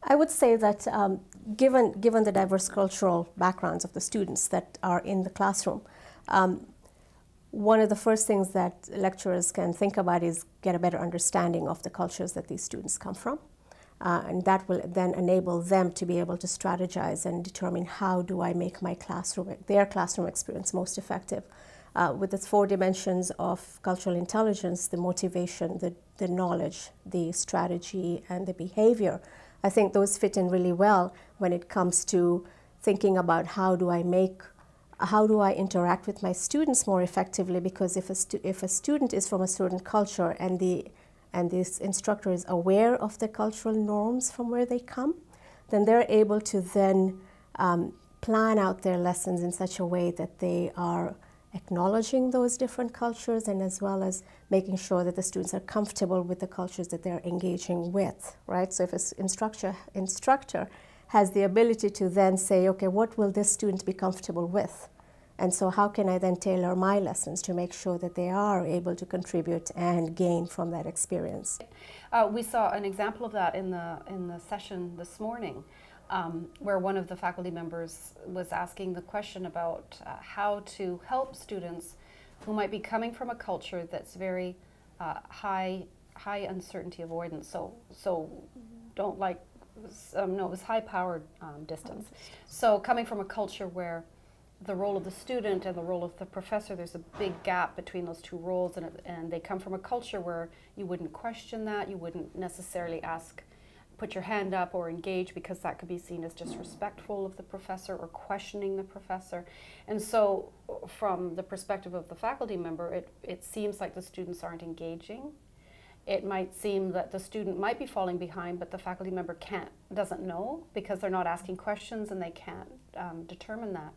I would say that given the diverse cultural backgrounds of the students that are in the classroom, one of the first things that lecturers can think about is get a better understanding of the cultures that these students come from. And that will then enable them to be able to strategize and determine how do I make my their classroom experience most effective. With the 4 dimensions of cultural intelligence, the motivation, the knowledge, the strategy, and the behavior, I think those fit in really well when it comes to thinking about how do I interact with my students more effectively, because if a student is from a certain culture and this instructor is aware of the cultural norms from where they come, then they're able to then plan out their lessons in such a way that they are acknowledging those different cultures, and as well as making sure that the students are comfortable with the cultures that they're engaging with, right? So if an instructor has the ability to then say, okay, what will this student be comfortable with? And so how can I then tailor my lessons to make sure that they are able to contribute and gain from that experience? We saw an example of that in the session this morning, where one of the faculty members was asking the question about how to help students who might be coming from a culture that's very high uncertainty avoidance. So don't like, no, it was high-powered distance. So coming from a culture where the role of the student and the role of the professor, there's a big gap between those 2 roles, and they come from a culture where you wouldn't question that, you wouldn't necessarily put your hand up or engage, because that could be seen as disrespectful of the professor or questioning the professor. And so from the perspective of the faculty member, it seems like the students aren't engaging. It might seem that the student might be falling behind, but the faculty member doesn't know, because they're not asking questions and they can't determine that.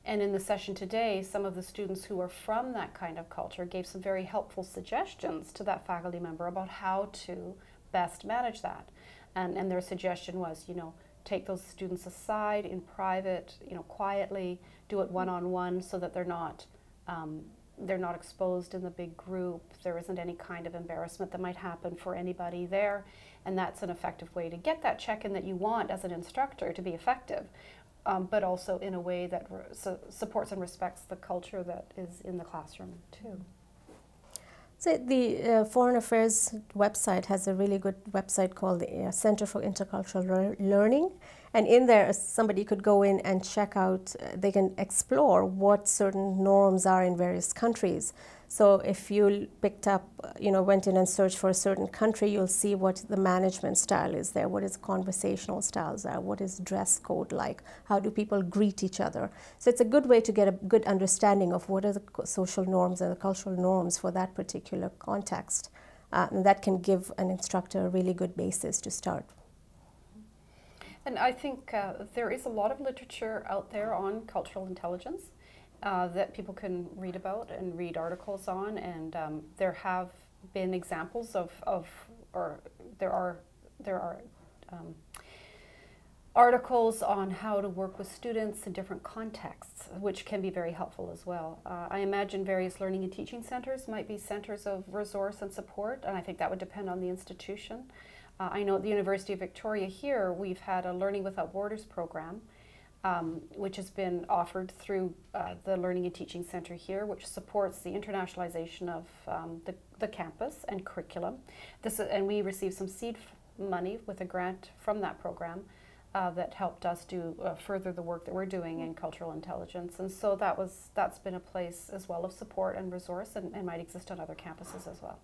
And in the session today, some of the students who are from that kind of culture gave some very helpful suggestions to that faculty member about how to best manage that. And their suggestion was, take those students aside in private, quietly, do it one-on-one, so that they're not exposed in the big group. There isn't any kind of embarrassment that might happen for anybody there. And that's an effective way to get that check-in that you want as an instructor to be effective. But also in a way that supports and respects the culture that is in the classroom too. So the Foreign Affairs website has a really good website called the Center for Intercultural Learning, and in there somebody could go in and check out, they can explore what certain norms are in various countries. So if you went in and searched for a certain country, you'll see what the management style is there, what is conversational styles are, what is dress code like, how do people greet each other. So it's a good way to get a good understanding of what are the social norms and the cultural norms for that particular context. And that can give an instructor a really good basis to start. And I think there is a lot of literature out there on cultural intelligence that people can read about and read articles on, and there have been examples there are articles on how to work with students in different contexts, which can be very helpful as well. I imagine various learning and teaching centers might be centers of resource and support, and I think that would depend on the institution. I know at the University of Victoria here, we've had a Learning Without Borders program, which has been offered through the Learning and Teaching Center here, which supports the internationalization of the campus and curriculum. And we received some seed money with a grant from that program that helped us do further the work that we're doing in cultural intelligence. And so that's been a place as well of support and resource, and might exist on other campuses as well.